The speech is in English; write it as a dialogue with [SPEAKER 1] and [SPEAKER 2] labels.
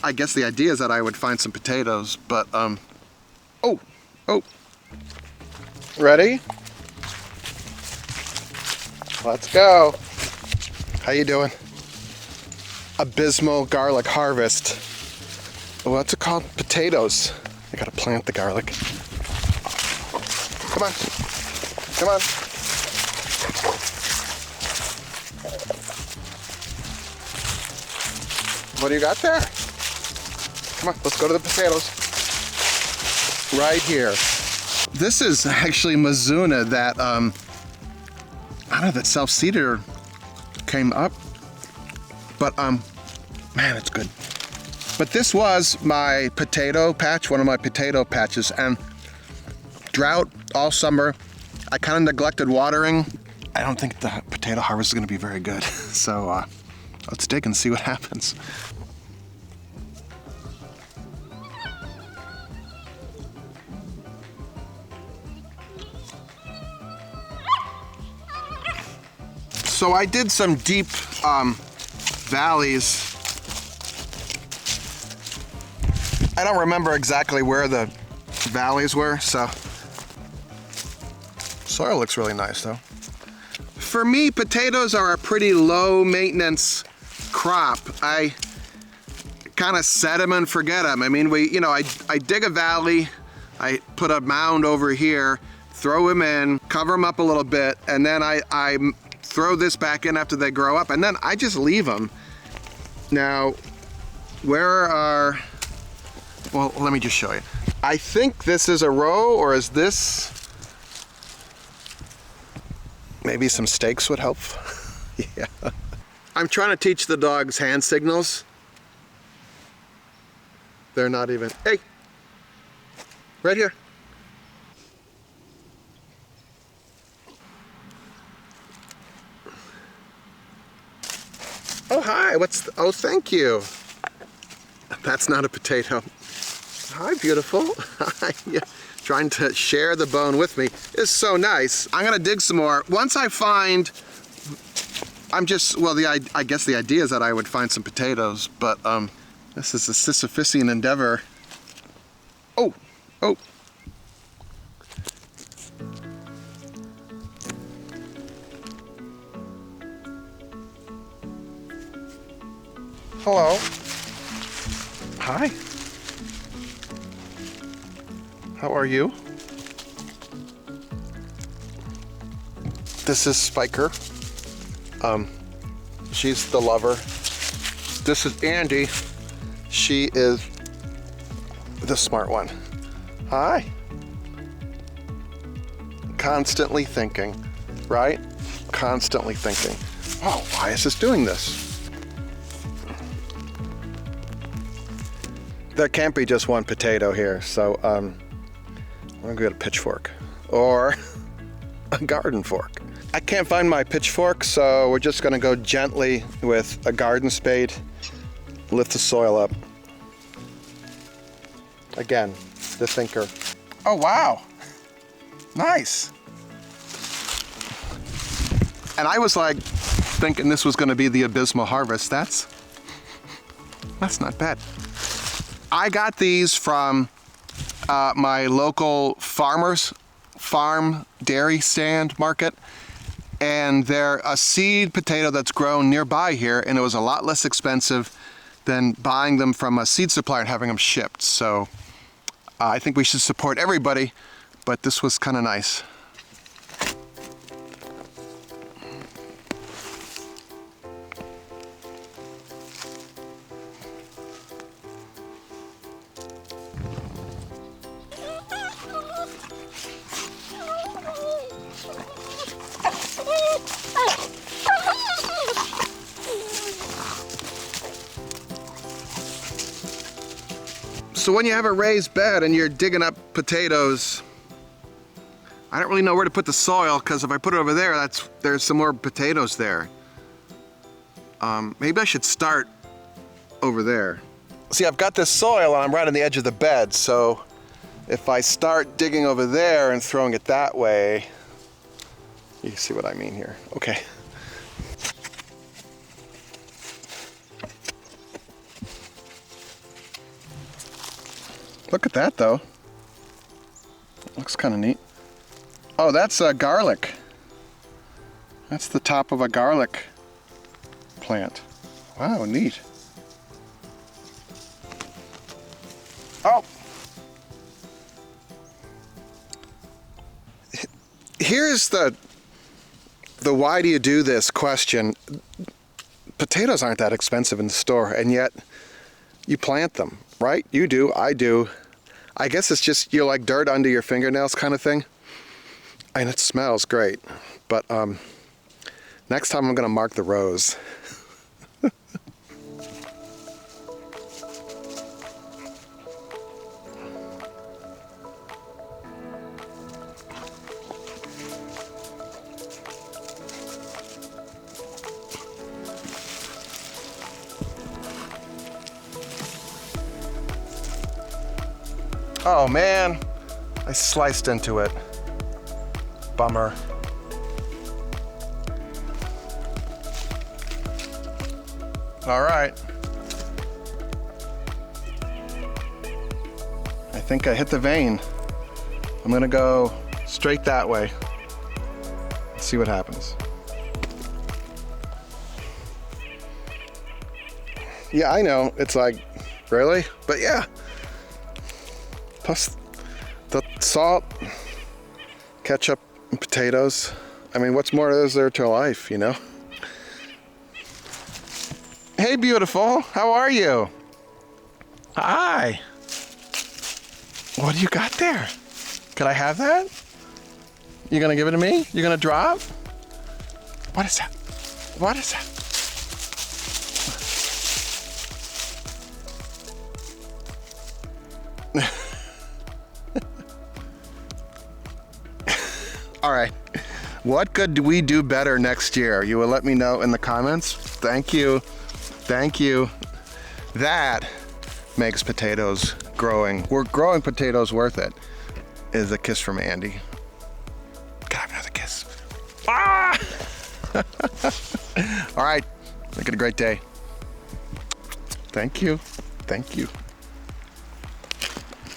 [SPEAKER 1] I guess the idea is that I would find some potatoes, but oh, ready? Let's go. How you doing? Abysmal garlic harvest. What's it called? Potatoes. I gotta plant the garlic. Come on. Come on. What do you got there? Come on, let's go to the potatoes. Right here. This is actually Mizuna that, I don't know, that self-seeder came up. But, man, it's good. But this was my potato patch, one of my potato patches, and drought all summer. I kind of neglected watering. I don't think the potato harvest is gonna be very good. So, let's dig and see what happens. So I did some deep valleys. I don't remember exactly where the valleys were, so. Soil looks really nice though. For me, potatoes are a pretty low maintenance crop. I kind of set them and forget them. I mean, I dig a valley, I put a mound over here, throw them in, cover them up a little bit, and then I throw this back in after they grow up, and then I just leave them. Now, well, let me just show you. I think this is a row, or is this? Maybe some stakes would help. Yeah. I'm trying to teach the dogs hand signals. They're not even, hey, right here. Oh, hi, oh, thank you. That's not a potato. Hi, beautiful. Hi. Yeah. Trying to share the bone with me. It's so nice. I'm gonna dig some more. Once I find, I guess the idea is that I would find some potatoes, but this is a Sisyphusian endeavor. Oh. Hello. Hi. How are you? This is Spiker. She's the lover. This is Andy. She is the smart one. Hi. Constantly thinking, right? Constantly thinking. Oh, why is this doing this? There can't be just one potato here, so I'm gonna get a pitchfork or a garden fork. I can't find my pitchfork, so we're just gonna go gently with a garden spade, lift the soil up. Again, the thinker. Oh wow, nice. And I was like thinking this was gonna be the abysmal harvest. That's not bad. I got these from my local farm dairy stand market, and they're a seed potato that's grown nearby here, and it was a lot less expensive than buying them from a seed supplier and having them shipped. So I think we should support everybody, but this was kind of nice. So when you have a raised bed and you're digging up potatoes, I don't really know where to put the soil, because if I put it over there, there's some more potatoes there. Maybe I should start over there. See, I've got this soil and I'm right on the edge of the bed, so if I start digging over there and throwing it that way, you see what I mean here. Okay. Look at that though. Looks kind of neat. Oh, that's garlic. That's the top of a garlic plant. Wow, neat. Oh! Here's the why do you do this question. Potatoes aren't that expensive in the store, and yet you plant them, right? You do, I do. I guess it's just, you like dirt under your fingernails kind of thing. And it smells great. But next time I'm gonna mark the rows. Oh man, I sliced into it. Bummer. All right. I think I hit the vein. I'm gonna go straight that way. Let's see what happens. Yeah, I know, it's like, really? But yeah. Plus the salt, ketchup, and potatoes. I mean, what's more is there to life, you know? Hey, beautiful, how are you? Hi. What do you got there? Could I have that? You gonna give it to me? You gonna drop? What is that? What is that? All right, what could we do better next year? You will let me know in the comments. Thank you, thank you. That makes potatoes growing. We're growing potatoes worth it. Is a kiss from Andy. Can I have another kiss? Ah! All right, make it a great day. Thank you, thank you.